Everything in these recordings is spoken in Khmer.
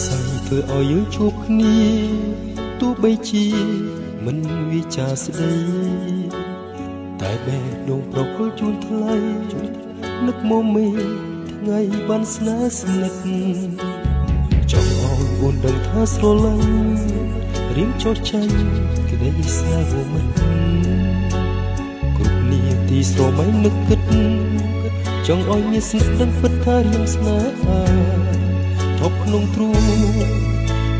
ស័យធ្វើឲ្យយើងជួបគ្នាទោះបីជាមិនវិចារស្ដីតែបេះដូងប្រគល់ជូនថ្លៃនឹកមកមេថ្ងៃបានស្នេហ៍ស្និទ្ធចង់ឲ្យអូនដឹងថាស្រឡាញ់រៀងចោះចាញ់ក្តីស្នេហ៍មិនគ្រប់នាទីស្រមៃនឹកគិតចង់ឲ្យមានស្នេហ៍ដឹងពិតថារៀងស្នេហាថប់ក្នុងទ្រូង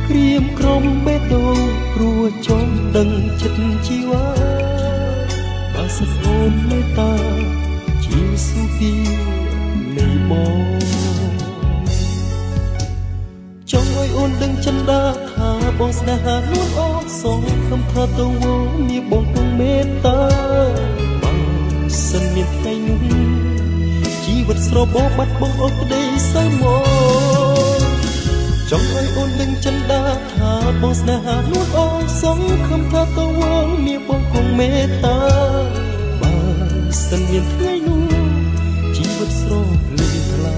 ក្រៀមក្រំបេះដូងព្រោះចង់ដឹងចិត្តជីវ៉ាបើសិនអូនមេត្តាជាសុខីនៃបងចង់ឲ្យអូនដឹងចិន្តាថាបងស្នេហានួនអស់សងខំថាទៅវងមានបងគង់មេត្តាបើសិនមានថ្ងៃនោះជីវិតស្របោបាត់បងអស់ក្តីសៅមកចង់ឲ្យអូនដឹងចិន្តាថាបងស្នេហានួនអស់សងខំថាទៅវងមានបងគង់មេត្តាបើសិនមានថ្ងៃនោះជីវិតស្រលីថ្លា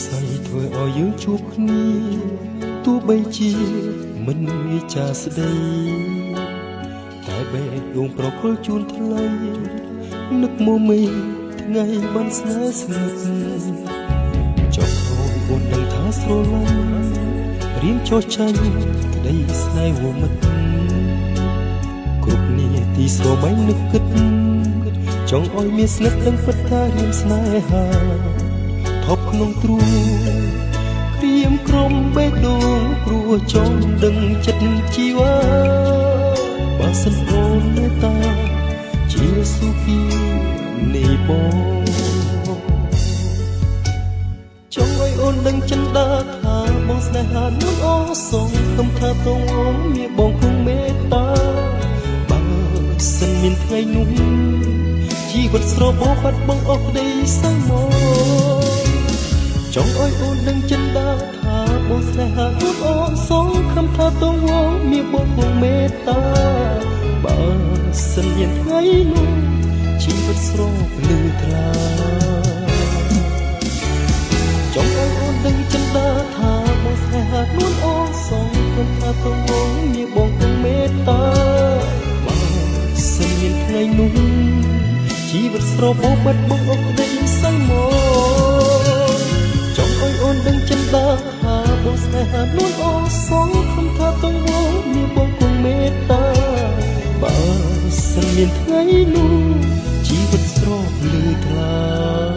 ស័យធ្វើឲ្យយើងជួបគ្នាទោះបីជាមិនវិចារស្ដីតែបេះដូងប្រគល់ជូនថ្លៃនឹកមកមេថ្ងៃបានស្នេហ៍ស្និទ្ធចង់ឲ្យអូនដឹងថាស្រឡាញ់រៀងចោះចាញ់ក្តីស្នេហ៍មិនគ្រប់នាទីស្រមៃនឹកគិតចង់ឲ្យមានស្និទ្ធដឹងពិតថារៀងស្នេហាថប់ក្នុងទ្រូងក្រៀមក្រំបេះដូងព្រោះចង់ដឹងចិត្តជីវ៉ាបើសិនអូនមេត្តាជាសុខីនៃបងចង់ឲ្យអូនដឹងចិន្តាថាបងស្នេហានួនអស់សងខំថាទៅមានបងគង់មេត្តាបើសិនមានថ្ងៃនោះជីវិតស្របោបាត់បងអស់ក្តីសៅមកចង់ឲ្យអូនដឹងចិន្តាថាបងស្នេហានួនអស់សងខំថាទៅមានបងគង់មេត្តាបើសិនមានថ្ងៃនោះជីវិតស្រលឺថ្លាចង់ឲ្យអូនដឹងចិន្តាថាបងស្នេហានួនអស់សងខំថាទៅមានបងគង់មេត្តាបើសិនមានថ្ងៃនោះជីវិតស្របោបាត់បងអស់ក្តីសៅមកចង់ឲ្យអូនដឹងចិន្តាថាបងស្នេហានួនអស់សងខំថាទៅមានបងគង់មេត្តាបើសិនមានថ្ងៃនោះជីវិតស្រលឺថ្លា